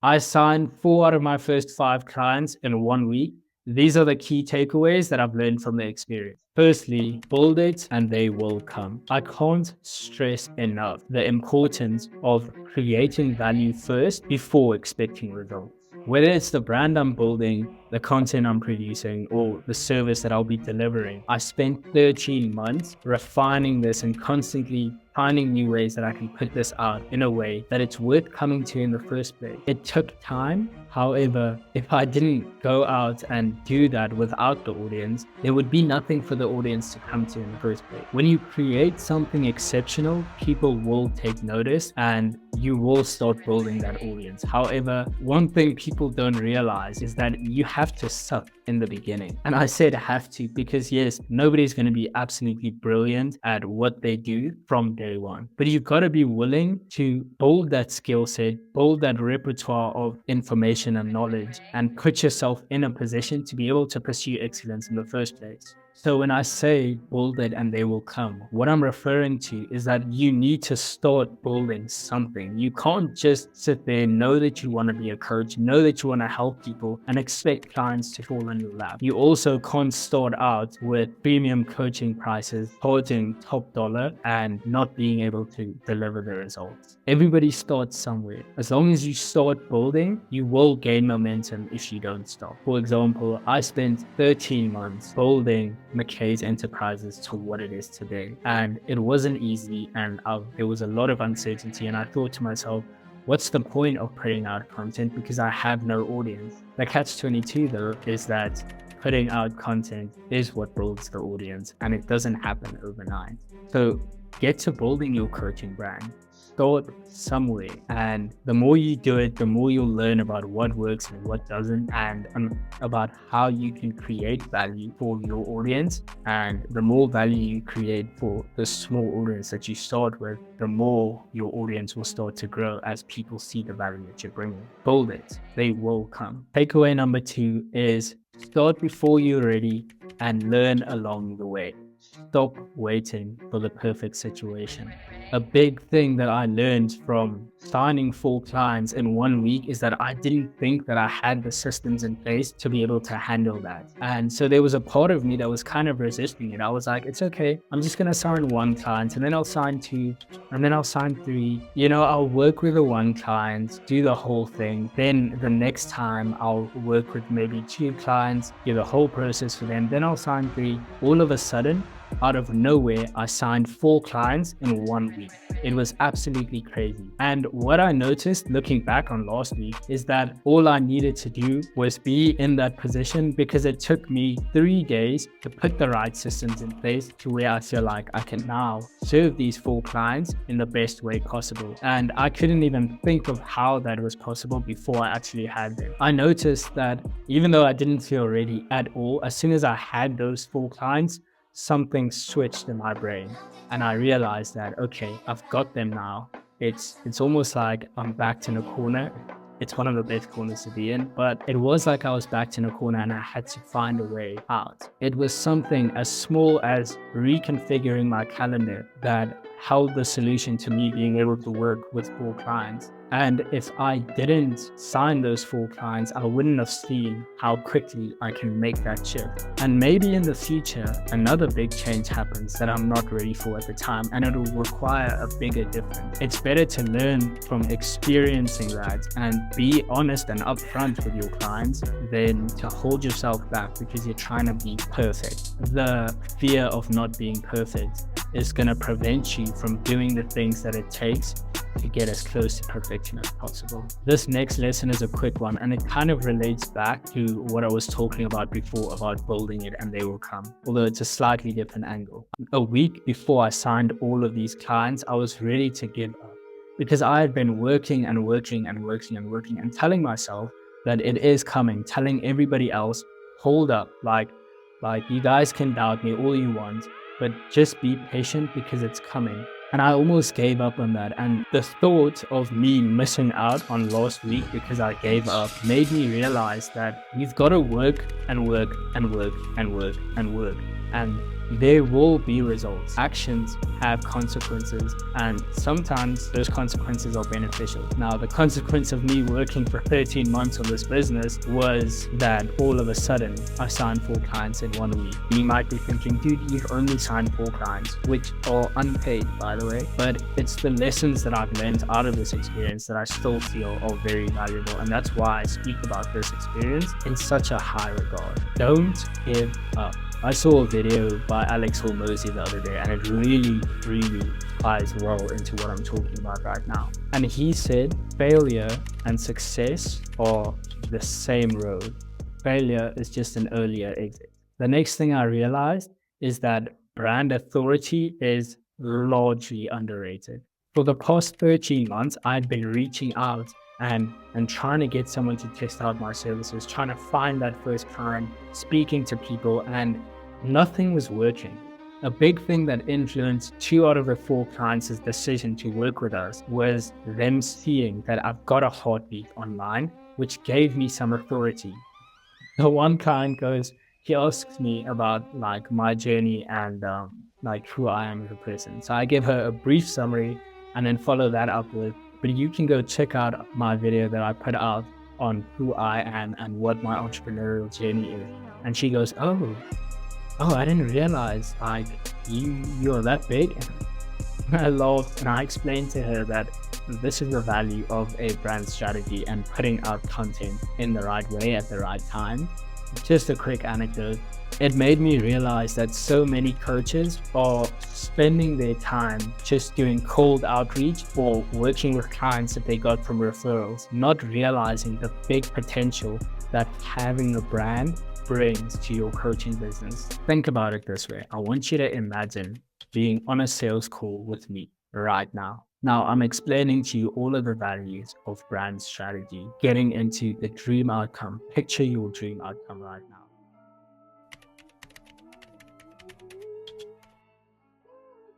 I signed 4 out of my first 5 clients in 1 week. These are the key takeaways that I've learned from the experience. Firstly, build it and they will come. I can't stress enough the importance of creating value first before expecting results. Whether it's the brand I'm building, the content I'm producing, or the service that I'll be delivering, I spent 13 months refining this and constantly finding new ways that I can put this out in a way that it's worth coming to in the first place. It took time. However, if I didn't go out and do that without the audience, there would be nothing for the audience to come to in the first place. When you create something exceptional, people will take notice and you will start building that audience. However, one thing people don't realize is that you have to suck in the beginning. And I said have to because yes, nobody's going to be absolutely brilliant at what they do from day one. But you've got to be willing to build that skill set, build that repertoire of information and knowledge, and put yourself in a position to be able to pursue excellence in the first place. So when I say build it and they will come, what I'm referring to is that you need to start building something. You can't just sit there, know that you want to be a coach, know that you want to help people and expect clients to fall in your lap. You also can't start out with premium coaching prices, charging top dollar and not being able to deliver the results. Everybody starts somewhere. As long as you start building, you will gain momentum if you don't stop. For example, I spent 13 months building McKay's Enterprises to what it is today. And it wasn't easy and there was a lot of uncertainty. And I thought to myself, what's the point of putting out content because I have no audience? The catch-22 though is that putting out content is what builds the audience and it doesn't happen overnight. So get to building your coaching brand. Start somewhere, and the more you do it, the more you'll learn about what works and what doesn't, and about how you can create value for your audience. And the more value you create for the small audience that you start with, the more your audience will start to grow as people see the value that you're bringing. Build it, they will come. Takeaway number 2 is start before you're ready and learn along the way. Stop waiting for the perfect situation. A big thing that I learned from signing 4 clients in 1 week is that I didn't think that I had the systems in place to be able to handle that. And so there was a part of me that was kind of resisting it. I was like, it's okay. I'm just going to sign 1 client and then I'll sign 2 and then I'll sign 3. I'll work with the 1 client, do the whole thing. Then the next time I'll work with maybe 2 clients, do the whole process for them. Then I'll sign 3. All of a sudden, out of nowhere, I signed 4 clients in 1 week. It was absolutely crazy. And what I noticed looking back on last week is that all I needed to do was be in that position because it took me 3 days to put the right systems in place to where I feel like I can now serve these 4 clients in the best way possible. And I couldn't even think of how that was possible before I actually had them. I noticed that even though I didn't feel ready at all, as soon as I had those 4 clients, something switched in my brain and I realized that, okay, I've got them now. It's almost like I'm backed in a corner. It's one of the best corners to be in, but it was like I was backed in a corner and I had to find a way out. It was something as small as reconfiguring my calendar that held the solution to me being able to work with 4 clients. And if I didn't sign those 4 clients, I wouldn't have seen how quickly I can make that shift. And maybe in the future, another big change happens that I'm not ready for at the time, and it'll require a bigger difference. It's better to learn from experiencing that and be honest and upfront with your clients than to hold yourself back because you're trying to be perfect. The fear of not being perfect is going to prevent you from doing the things that it takes to get as close to perfection as possible. This next lesson is a quick one and it kind of relates back to what I was talking about before about building it and they will come, although it's a slightly different angle. A week before I signed all of these clients, I was ready to give up because I had been working and telling myself that it is coming, telling everybody else, hold up, like you guys can doubt me all you want, but just be patient because it's coming. And I almost gave up on that. And the thought of me missing out on last week because I gave up made me realize that you've got to work and work and work and work and work. and there will be results. Actions have consequences, and sometimes those consequences are beneficial. Now, the consequence of me working for 13 months on this business was that all of a sudden I signed 4 clients in 1 week. You might be thinking, dude, you've only signed 4 clients, which are unpaid, by the way, but it's the lessons that I've learned out of this experience that I still feel are very valuable. And that's why I speak about this experience in such a high regard. Don't give up. I saw a video by Alex Hormozy the other day, and it really ties well into what I'm talking about right now. And he said failure and success are the same road. Failure is just an earlier exit. The next thing I realized is that brand authority is largely underrated. For the past 13 months, I'd been reaching out and trying to get someone to test out my services, trying to find that first client, speaking to people, and nothing was working. A big thing that influenced 2 out of the 4 clients' decision to work with us was them seeing that I've got a heartbeat online, which gave me some authority. The one client he asks me about like my journey and like who I am as a person. So I give her a brief summary and then follow that up with, but you can go check out my video that I put out on who I am and what my entrepreneurial journey is. And she goes, oh, I didn't realize like you're that big. I laughed and I explained to her that this is the value of a brand strategy and putting out content in the right way at the right time. Just a quick anecdote. It made me realize that so many coaches are spending their time just doing cold outreach or working with clients that they got from referrals, not realizing the big potential that having a brand brings to your coaching business. Think about it this way. I want you to imagine being on a sales call with me right now. Now, I'm explaining to you all of the values of brand strategy, getting into the dream outcome. Picture your dream outcome right now.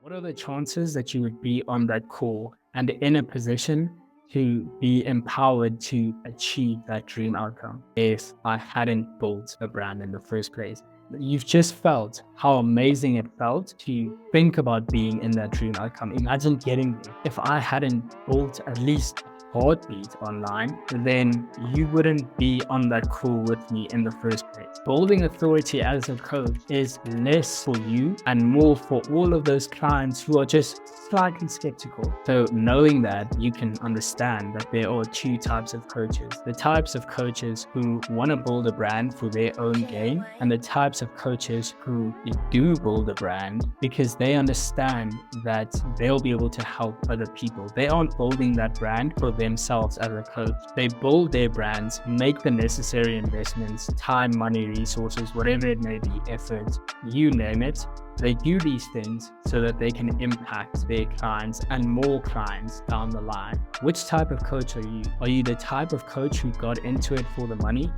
What are the chances that you would be on that call and in a position to be empowered to achieve that dream outcome if I hadn't built a brand in the first place? You've just felt how amazing it felt to think about being in that dream outcome. Imagine getting there. If I hadn't built at least heartbeat online, then you wouldn't be on that call with me in the first place. Building authority as a coach is less for you and more for all of those clients who are just slightly skeptical. So knowing that, you can understand that there are 2 types of coaches. The types of coaches who want to build a brand for their own gain, and the types of coaches who do build a brand because they understand that they'll be able to help other people. They aren't building that brand for themselves as a coach. They build their brands, make the necessary investments, time, money, resources, whatever it may be, effort, you name it. They do these things so that they can impact their clients and more clients down the line. Which type of coach are you? Are you the type of coach who got into it for the money?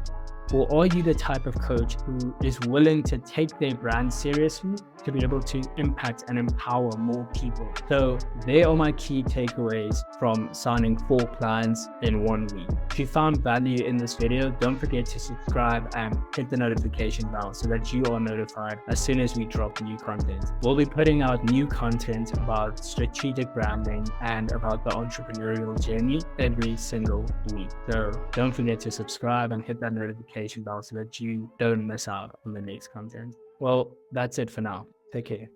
Or are you the type of coach who is willing to take their brand seriously to be able to impact and empower more people? So they are my key takeaways from signing 4 clients in 1 week. If you found value in this video, don't forget to subscribe and hit the notification bell so that you are notified as soon as we drop new content. We'll be putting out new content about strategic branding and about the entrepreneurial journey every single week. So don't forget to subscribe and hit that notification bell so that you don't miss out on the next content. Well, that's it for now. Take care.